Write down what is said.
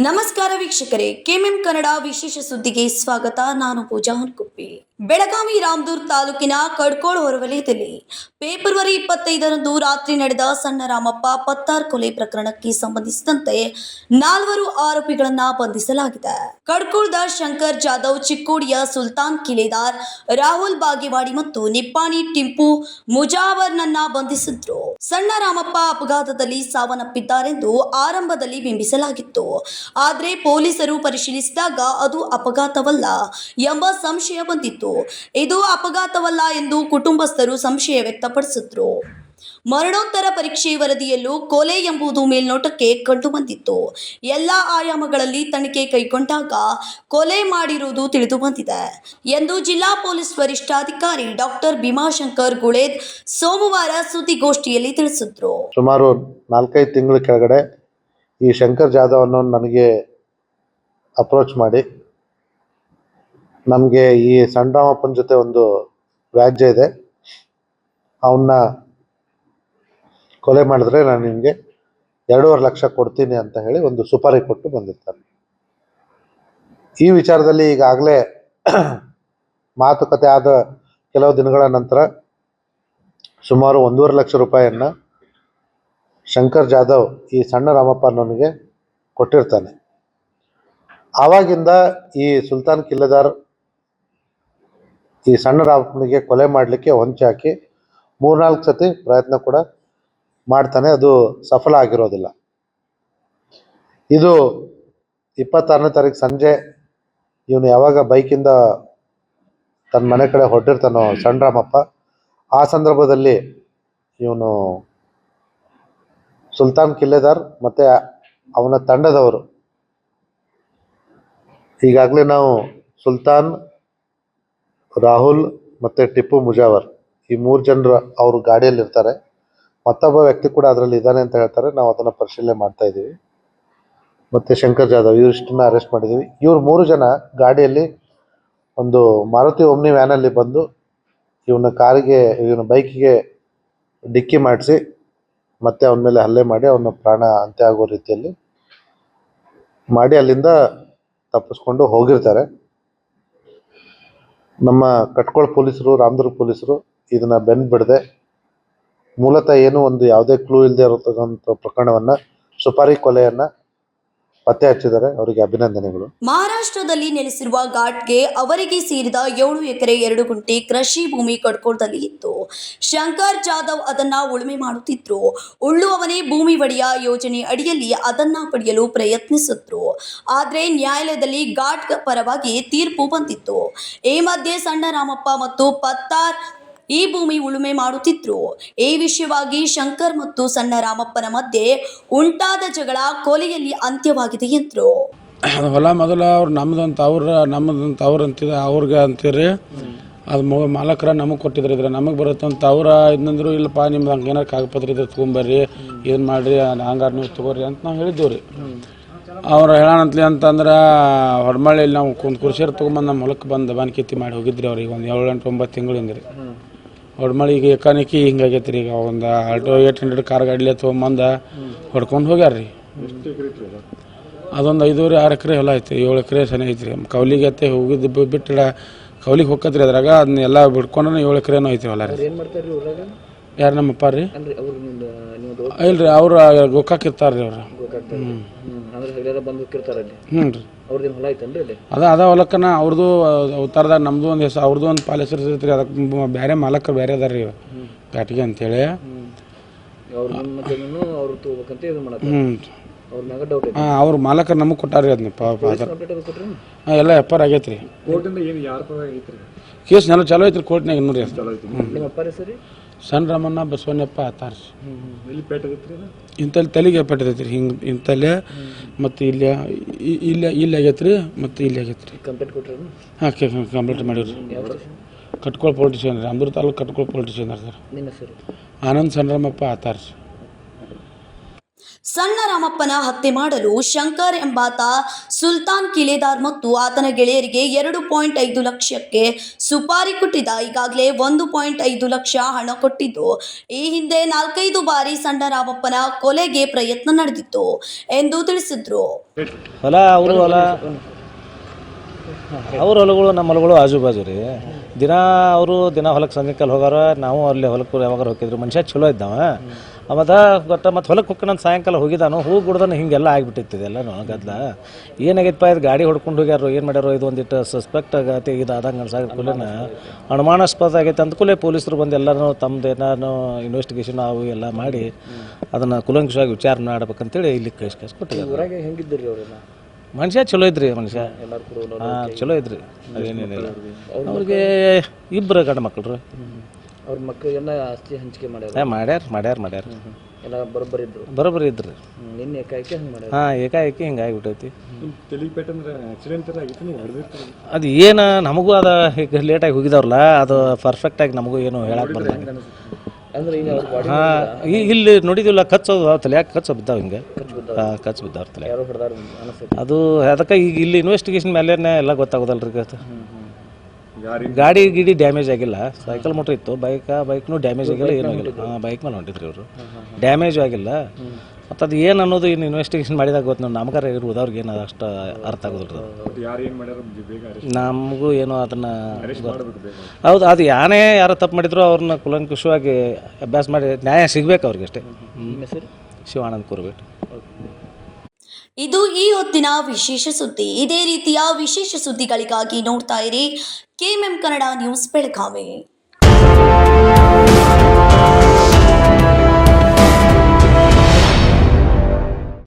ನಮಸ್ಕಾರ ವೀಕ್ಷಕರೇ, ಕೆಎಂಎಂ ಕನ್ನಡ ವಿಶೇಷ ಸುದ್ದಿಗೆ ಸ್ವಾಗತ. ನಾನು ಪೂಜಾ ಹುನ್ಕುಪ್ಪಿ. ಬೆಳಗಾವಿ ರಾಮದುರ್ಗ ತಾಲೂಕಿನ ಕಡ್ಕೋಳ ಹೊರವಲಯದಲ್ಲಿ ಫೆಬ್ರವರಿ 25ರಂದು ರಾತ್ರಿ ನಡೆದ ಸಣ್ಣ ರಾಮಪ್ಪ ಪತ್ತಾರ್ ಕೊಲೆ ಪ್ರಕರಣಕ್ಕೆ ಸಂಬಂಧಿಸಿದಂತೆ 4 ಆರೋಪಿಗಳನ್ನು ಬಂಧಿಸಲಾಗಿದೆ. ಕಡ್ಕೋಳದ ಶಂಕರ್ ಜಾಧವ್, ಚಿಕ್ಕೋಡಿಯ ಸುಲ್ತಾನ್ ಕಿಲೇದಾರ್, ರಾಹುಲ್ ಬಾಗೇವಾಡಿ ಮತ್ತು ನಿಪ್ಪಾಣಿ ಟಿಂಪು ಮುಜಾವರ್ನನ್ನ ಬಂಧಿಸಿದ್ರು. ಸಣ್ಣ ರಾಮಪ್ಪ ಅಪಘಾತದಲ್ಲಿ ಸಾವನ್ನಪ್ಪಿದ್ದಾರೆಂದು ಆರಂಭದಲ್ಲಿ ಬಿಂಬಿಸಲಾಗಿತ್ತು. ಆದರೆ ಪೊಲೀಸರು ಪರಿಶೀಲಿಸಿದಾಗ ಅದು ಅಪಘಾತವಲ್ಲ ಎಂಬ ಸಂಶಯ ಬಂದಿತ್ತು. ಇದು ಅಪಘಾತವಲ್ಲ ಎಂದು ಕುಟುಂಬಸ್ಥರು ಸಂಶಯ ವ್ಯಕ್ತಪಡಿಸಿದ್ರು. ಮರಣೋತ್ತರ ಪರೀಕ್ಷೆ ವರದಿಯಲ್ಲೂ ಕೊಲೆ ಎಂಬುದು ಮೇಲ್ನೋಟಕ್ಕೆ ಕಂಡುಬಂದಿತ್ತು. ಎಲ್ಲ ಆಯಾಮಗಳಲ್ಲಿ ತನಿಖೆ ಕೈಗೊಂಡಾಗ ಕೊಲೆ ಮಾಡಿರುವುದು ತಿಳಿದು ಬಂದಿದೆ ಎಂದು ಜಿಲ್ಲಾ ಪೊಲೀಸ್ ವರಿಷ್ಠಾಧಿಕಾರಿ ಡಾಕ್ಟರ್ ಭೀಮಾಶಂಕರ್ ಗುಳೇದ್ ಸೋಮವಾರ ಸುದ್ದಿಗೋಷ್ಠಿಯಲ್ಲಿ ತಿಳಿಸಿದ್ರು. ಸುಮಾರು 4-5 ತಿಂಗಳ ಕೆಳಗಡೆ ಈ ಶಂಕರ್ ಜಾಧವ್ ಅನ್ನೋ ನನಗೆ ಅಪ್ರೋಚ್ ಮಾಡಿ, ನಮಗೆ ಈ ಸಣ್ಣ ರಾಮಪ್ಪನ ಜೊತೆ ಒಂದು ವ್ಯಾಜ್ಯ ಇದೆ, ಅವನ್ನ ಕೊಲೆ ಮಾಡಿದ್ರೆ ನಾನು ನಿಮಗೆ 2.5 ಲಕ್ಷ ಕೊಡ್ತೀನಿ ಅಂತ ಹೇಳಿ ಒಂದು ಸುಪಾರಿ ಕೊಟ್ಟು ಬಂದಿರ್ತಾರೆ. ಈ ವಿಚಾರದಲ್ಲಿ ಈಗಾಗಲೇ ಮಾತುಕತೆ ಆದ ಕೆಲವು ದಿನಗಳ ನಂತರ ಸುಮಾರು 1.5 ಲಕ್ಷ ರೂಪಾಯಿಯನ್ನು ಶಂಕರ್ ಜಾಧವ್ ಈ ಸಣ್ಣ ರಾಮಪ್ಪ ಅನ್ನೋನಿಗೆ ಕೊಟ್ಟಿರ್ತಾನೆ. ಆವಾಗಿಂದ ಈ ಸುಲ್ತಾನ್ ಕಿಲ್ಲೆದಾರ್ ಈ ಸಣ್ಣ ರಾಮಪ್ಪನಿಗೆ ಕೊಲೆ ಮಾಡಲಿಕ್ಕೆ ಹೊಂಚಿ ಹಾಕಿ 3-4 ಸತಿ ಪ್ರಯತ್ನ ಕೂಡ ಮಾಡ್ತಾನೆ. ಅದು ಸಫಲ ಆಗಿರೋದಿಲ್ಲ. ಇದು 26ನೇ ತಾರೀಕು ಸಂಜೆ ಇವನು ಯಾವಾಗ ಬೈಕಿಂದ ತನ್ನ ಮನೆ ಕಡೆ ಹೊರಟಿರ್ತಾನೋ ಸಣ್ಣ ರಾಮಪ್ಪ, ಆ ಸಂದರ್ಭದಲ್ಲಿ ಇವನು ಸುಲ್ತಾನ್ ಕಿಲ್ಲೆದಾರ್ ಮತ್ತು ಅವನ ತಂಡದವರು, ಈಗಾಗಲೇ ನಾವು ಸುಲ್ತಾನ್, ರಾಹುಲ್ ಮತ್ತು ಟಿಪ್ಪು ಮುಜಾವರ್ ಈ 3 ಜನರು ಅವರು ಗಾಡಿಯಲ್ಲಿರ್ತಾರೆ. ಮತ್ತೊಬ್ಬ ವ್ಯಕ್ತಿ ಕೂಡ ಅದರಲ್ಲಿ ಇದ್ದಾನೆ ಅಂತ ಹೇಳ್ತಾರೆ. ನಾವು ಅದನ್ನು ಪರಿಶೀಲನೆ ಮಾಡ್ತಾ ಇದ್ದೀವಿ. ಮತ್ತು ಶಂಕರ್ ಜಾಧವ್ ಇವರಿಷ್ಟನ್ನ ಅರೆಸ್ಟ್ ಮಾಡಿದ್ದೀವಿ. ಇವ್ರು 3 ಜನ ಗಾಡಿಯಲ್ಲಿ ಒಂದು ಮಾರುತಿ ಓಮ್ನಿ ವ್ಯಾನಲ್ಲಿ ಬಂದು ಇವನ ಬೈಕಿಗೆ ಡಿಕ್ಕಿ ಮಾಡಿಸಿ ಮತ್ತೆ ಅವನ ಮೇಲೆ ಹಲ್ಲೆ ಮಾಡಿ ಅವನ ಪ್ರಾಣ ಅಂತ್ಯ ಆಗೋ ರೀತಿಯಲ್ಲಿ ಮಾಡಿ ಅಲ್ಲಿಂದ ತಪ್ಪಿಸ್ಕೊಂಡು ಹೋಗಿರ್ತಾರೆ. ನಮ್ಮ ಕಟ್ಕೋಳ ಪೊಲೀಸರು, ರಾಮದುರ್ಗ ಪೊಲೀಸರು ಇದನ್ನು ಬೆನ್ನು ಬಿಡದೆ ಮೂಲತಃ ಒಂದು ಯಾವುದೇ ಕ್ಲೂ ಇಲ್ಲದೆ ಇರತಕ್ಕಂಥ ಪ್ರಕರಣವನ್ನು, ಸುಪಾರಿ ಕೊಲೆಯನ್ನು ಪತ್ತೆ ಹಚ್ಚಿದ್ದಾರೆ. ಅವರಿಗೆ ಅಭಿನಂದನೆಗಳು. ಮಹಾರಾಷ್ಟ್ರದಲ್ಲಿ ನೆಲೆಸಿರುವ ಘಾಟ್ಗೆ ಅವರಿಗೆ ಸೇರಿದ 7 ಎಕರೆ 2 ಗುಂಟೆ ಕೃಷಿ ಭೂಮಿ ಕಡ್ಕೋಳದಲ್ಲಿ ಇತ್ತು. ಶಂಕರ್ ಜಾಧವ್ ಅದನ್ನ ಉಳುಮೆ ಮಾಡುತ್ತಿದ್ರು. ಉಳುವವನೇ ಭೂಮಿ ಒಡೆಯ ಯೋಜನೆ ಅಡಿಯಲ್ಲಿ ಅದನ್ನ ಪಡೆಯಲು ಪ್ರಯತ್ನಿಸಿದ್ರು. ಆದರೆ ನ್ಯಾಯಾಲಯದಲ್ಲಿ ಘಾಟ್ ಪರವಾಗಿ ತೀರ್ಪು ಬಂದಿತ್ತು. ಈ ಮಧ್ಯೆ ಸಣ್ಣ ರಾಮಪ್ಪ ಮತ್ತು ಪತ್ತಾರ್ ಈ ಭೂಮಿ ಉಳುಮೆ ಮಾಡುತ್ತಿದ್ರು. ಈ ವಿಷಯವಾಗಿ ಶಂಕರ್ ಮತ್ತು ಸಣ್ಣ ರಾಮಪ್ಪನ ಮಧ್ಯೆ ಉಂಟಾದ ಜಗಳ ಕೊಲೆಯಲ್ಲಿ ಅಂತ್ಯವಾಗಿದೆ ಎಂದರು. ಹೊಲ ಮೊದಲು ಅವ್ರು ನಮ್ಮದಂತ ಅವ್ರು ಅಂತಿದೆ, ಅವ್ರಿಗೆ ಅಂತೀರಿ. ಅದು ಮಾಲಕರ ನಮಗೆ ಕೊಟ್ಟಿದ್ರು. ಇದ್ರೆ ನಮಗೆ ಬರುತ್ತೆ ಅಂತ ಅವ್ರ ಇದ್ನಂದ್ರು, ಇಲ್ಲಪ್ಪ ನಿಮ್ದು ಹಂಗೆ ಏನಾರು ಕಾಗಪತ್ರ ಇದ್ರೆ ತೊಗೊಂಬರ್ರಿ, ಏನು ಮಾಡಿರಿ, ಹಂಗಾರು ನೀವು ತೊಗೋರಿ ಅಂತ ನಾವು ಹೇಳಿದ್ದೀವಿ ರೀ. ಅವ್ರು ಹೇಳೋಣಂತಲಿ ಅಂತಂದ್ರೆ ಹೊರಮಳ್ಳಿಯಲ್ಲಿ ನಾವು ಕುರ್ಸಿಯರ್ ತೊಗೊಂಬಂದು ನಮ್ಮ ಹೊಲಕ್ಕೆ ಬಂದು ಬಾನ್ಕಿತ್ತಿ ಮಾಡಿ ಹೋಗಿದ್ರಿ. ಅವ್ರಿಗೆ ಒಂದು 7-8-9 ತಿಂಗಳಿಂದ ರೀ. ಹೊರಮಳ್ಳಿ ಈಗ ಎಕಾನಿಕಿ ಹಿಂಗಾಗೈತೆ ರೀ. ಈಗ ಒಂದು ಆಲ್ಟೋ 800 ಕಾರ್ ಗಾಡಿಲೇ ತೊಗೊಂಬಂದು ಹೊಡ್ಕೊಂಡು ಹೋಗ್ಯಾರ ರೀ. ಅದೊಂದು 5-6 ಎಕರೆ ಹೊಲ ಐತಿ, 7 ಎಕರೆ ಸನಿ ಐತಿ ರೀ. ಕೌಲಿಗೆ ಐತೆ ಹೋಗಿದ್ದು ಬಿಟ್ಟು ಕೌಲಿಗೆ ಹೋಗತ್ರಿ. ಅದ್ರಾಗ ಅದನ್ನೆಲ್ಲ ಬಿಡ್ಕೊಂಡು 7 ಎಕರೆನೂ ಐತಿ ಹೊಲ ರೀ. ಯಾರು ನಮ್ಮಪ್ಪ ರೀ? ಇಲ್ರಿ, ಅವ್ರು ಗೋಕಾಕ್ ಇರ್ತಾರೆ ರೀ. ಅವ್ರು ಹ್ಞೂ ರೀ. ಅದ ಹೊಲಕ್ಕನ ಅವ್ರದ್ದು ಅವತಾರದಾಗ ನಮ್ದು ಒಂದು ಹೆಸರು, ಅವ್ರದ್ದು ಒಂದು ಪಾಲ್ ಹೆಸರು ಇರ್ತೈತಿ ರೀ. ಅದಕ್ಕೆ ಬೇರೆ ಮಾಲಕರು ಬೇರೆ ಅದಾರ ರೀ ಘಾಟಿಗೆ ಅಂತೇಳಿ. ಅವ್ರ ಮಾಲಕರು ನಮಗೆ ಕೊಟ್ಟಾರ ರೀ. ಅದನ್ನ ಎಲ್ಲ ಎಫ್ಐಆರ್ ಆಗೈತೆ ರೀ. ಕೇಸ್ ನೆಲ ಚಲೋ ಐತ್ರಿ ಕೋರ್ಟ್ನಾಗ ಇನ್ನೂ ರೀ. ಸಣ್ಣ ರಾಮಣ್ಣ ಬಸವಣ್ಣಪ್ಪ ಆತಾರ ಇಂತಲ್ಲಿ ತಲೆಗೆ ಪೆಟ್ಟದೈತಿ ರೀ. ಹಿಂಗೆ ಇಂತಲ್ಲೇ ಮತ್ತು ಇಲ್ಲಿ ಆಗೈತೆ ರೀ, ಮತ್ತು ಇಲ್ಲಿ ಆಗೈತೆ ರೀ. ಹಾಂ, ಕಂಪ್ಲೇಂಟ್ ಮಾಡಿವ್ರಿ. ಕಟ್ಕೋಳ ಪೊಲೀಸ್ ಸ್ಟೇಷನ್ ರೀ, Ramdurg taluk Katkol police station sir. Anand ಸಣ್ಣ ರಾಮಪ್ಪ ಆತಾರ. ಸಣ್ಣ ರಾಮಪ್ಪನ ಹತ್ಯೆ ಮಾಡಲು ಶಂಕರ್ ಎಂಬಾತ ಸುಲ್ತಾನ್ ಕಿಲೇದಾರ್ ಮತ್ತು ಆತನ ಗೆಳೆಯರಿಗೆ 2.5 ಲಕ್ಷಕ್ಕೆ ಸುಪಾರಿ ಕೊಟ್ಟಿದ್ದ. ಈಗಾಗಲೇ 1.5 ಲಕ್ಷ ಹಣ ಕೊಟ್ಟಿದ್ದು, ಈ ಹಿಂದೆ 4-5 ಬಾರಿ ಸಣ್ಣ ರಾಮಪ್ಪನ ಕೊಲೆಗೆ ಪ್ರಯತ್ನ ನಡೆದಿತ್ತು ಎಂದು ತಿಳಿಸಿದ್ರು. ಅವ್ರ ಹೊಲಗಳು ನಮ್ಮ ಹೊಲಗಳು ಆಜು ಬಾಜು ರೀ. ದಿನ ಹೊಲಕ್ಕೆ ಸಂಜೆಕಲ್ ಹೋಗಾರ, ನಾವು ಅಲ್ಲಿ ಹೊಲಕ್ಕೆ ಯಾವಾಗ ಹೋಗಿದ್ರು. ಮನುಷ್ಯ ಚಲೋ ಇದ್ದಾವ. ಮತ್ತು ಹೊಲಕ್ಕೆ ಹೋಗ್ಕೊಂಡ್ ಸಾಯಂಕಾಲ ಹೋಗಿದ್ದಾನು, ಹೋಗಿ ಗುಡ್ದಾನು ಹಿಂಗೆಲ್ಲ ಆಗಿಬಿಟ್ಟಿತ್ತು ಎಲ್ಲ ಗದ್ಲ. ಏನಾಗೈತಪ್ಪ ಇದು ಗಾಡಿ ಹೊಡ್ಕೊಂಡು ಹೋಗ್ಯಾರೋ ಏನು ಮಾಡ್ಯಾರೋ, ಇದು ಒಂದಿಟ್ಟು ಸಸ್ಪೆಕ್ಟ್ ಆಗತ್ತೆ, ಇದು ಆದಂಗೆ ಅನ್ಸಾಗ ಕೂಲೇನ ಅನುಮಾನಾಸ್ಪದ ಆಗೈತೆ ಅಂದ ಕೂಡಲೇ ಪೊಲೀಸರು ಬಂದು ಎಲ್ಲರೂ ತಮ್ಮದೇನಾನು ಇನ್ವೆಸ್ಟಿಗೇಷನ್ ಅವು ಎಲ್ಲ ಮಾಡಿ ಅದನ್ನು ಕುಲಂಕುಷವಾಗಿ ವಿಚಾರ ಮಾಡ್ಬೇಕಂತೇಳಿ ಇಲ್ಲಿ ಕೇಸ್ ಕೊಟ್ಟಿದ್ದಾರೆ. ಹೆಂಗಿದ್ರಿ ಅವರೆಲ್ಲ? ಮನುಷ್ಯ ಚಲೋ ಇದ್ರಿ, ಮನುಷ್ಯ ಚಲೋ ಇದ್ರಿ, ಅದೇನೇನಿಲ್ಲ. ಅವ್ರಿಗೆ 2 ಗಂಡು ಮಕ್ಕಳು. ಅವ್ರ ಮಕ್ಕಳಿಗೆಲ್ಲ ಆಸ್ತಿ ಹಂಚಿಕೆ ಮಾಡ್ಯಾರ. ಎಲ್ಲ ಬರೋಬ್ಬರಿ ಇದ್ರಿ. ನಿನ್ನೆ ಏಕಾಏಕಿ ಹಂಗೆ ಮಾಡ್ಯಾರ. ಏಕಾಏಕಿ ಹಿಂಗೆ ಆಗಿಬಿಟ್ಟೈತಿ. ಅದು ಏನು ನಮಗೂ ಅದ ಈಗ ಲೇಟಾಗಿ ಹೋಗಿದವ್ರಲ್ಲ, ಅದು ಪರ್ಫೆಕ್ಟಾಗಿ ನಮಗೂ ಏನು ಹೇಳಕ್ಕೆ ಬರಲ್ಲ. ಅಂದ್ರೆ ಇಲ್ಲಿ ನೋಡಿದಿಲ್ಲ, ಕಚ್ಚೋದು ತಲೆಯಾಗ ಕಚ್ಚ ಬಿದ್ದಾವ, ಹಿಂಗೆ ಕಚ್ಚ ಬಿದ್ದಾವ್ರ ತಲೆ. ಯಾರೋ ಹೊಡೆದಾರ ಅನಿಸ್ತೈತಿ. ಅದು ಅದಕ್ಕೆ ಈಗ ಇಲ್ಲಿ ಇನ್ವೆಸ್ಟಿಗೇಷನ್ ಮೇಲೆ ಎಲ್ಲ ಗೊತ್ತಾಗೋದಲ್ರಿ. ಗಾಡಿ ಗಿಡಿ ಡ್ಯಾಮೇಜ್ ಆಗಿಲ್ಲ, ಸೈಕಲ್ ಮೋಟ್ರ್ ಇತ್ತು, ಬೈಕ್ನು ಡ್ಯಾಮೇಜ್ ಆಗಿಲ್ಲ, ಏನೂ ಆಗಿಲ್ಲ. ಬೈಕ್ ಮೇಲೆ ಹೊಂಟಿದ್ರಿ ಅವರು, ಡ್ಯಾಮೇಜು ಆಗಿಲ್ಲ. ಮತ್ತು ಅದು ಏನು ಅನ್ನೋದು ಇನ್ನು ಇನ್ವೆಸ್ಟಿಗೇಷನ್ ಮಾಡಿದಾಗ ಗೊತ್ತು. ನಮ್ಗಾರ ಇರ್ಬೋದು, ಅವ್ರಿಗೆ ಏನು ಅಷ್ಟು ಅರ್ಥ ಆಗೋದಿಲ್ಲ. ನಮಗೂ ಏನೋ ಅದನ್ನು ಹೌದು, ಅದು ಯಾರೋ ತಪ್ಪು ಮಾಡಿದ್ರು ಅವ್ರನ್ನ ಕುಲಂಕುಷವಾಗಿ ಅಭ್ಯಾಸ ಮಾಡಿ ನ್ಯಾಯ ಸಿಗ್ಬೇಕು ಅವ್ರಿಗೆ ಅಷ್ಟೇ. ಶಿವಾನಂದ್ ಕೂರ್ಬಿಟ್ಟು. ಇದು ಈ ಹೊತ್ತಿನ ವಿಶೇಷ ಸುದ್ದಿ. ಇದೇ ರೀತಿಯ ವಿಶೇಷ ಸುದ್ದಿಗಳಿಗಾಗಿ ನೋಡ್ತಾ ಇರಿ KMM ಕನ್ನಡ ನ್ಯೂಸ್ ಬೆಳಗಾವಿ.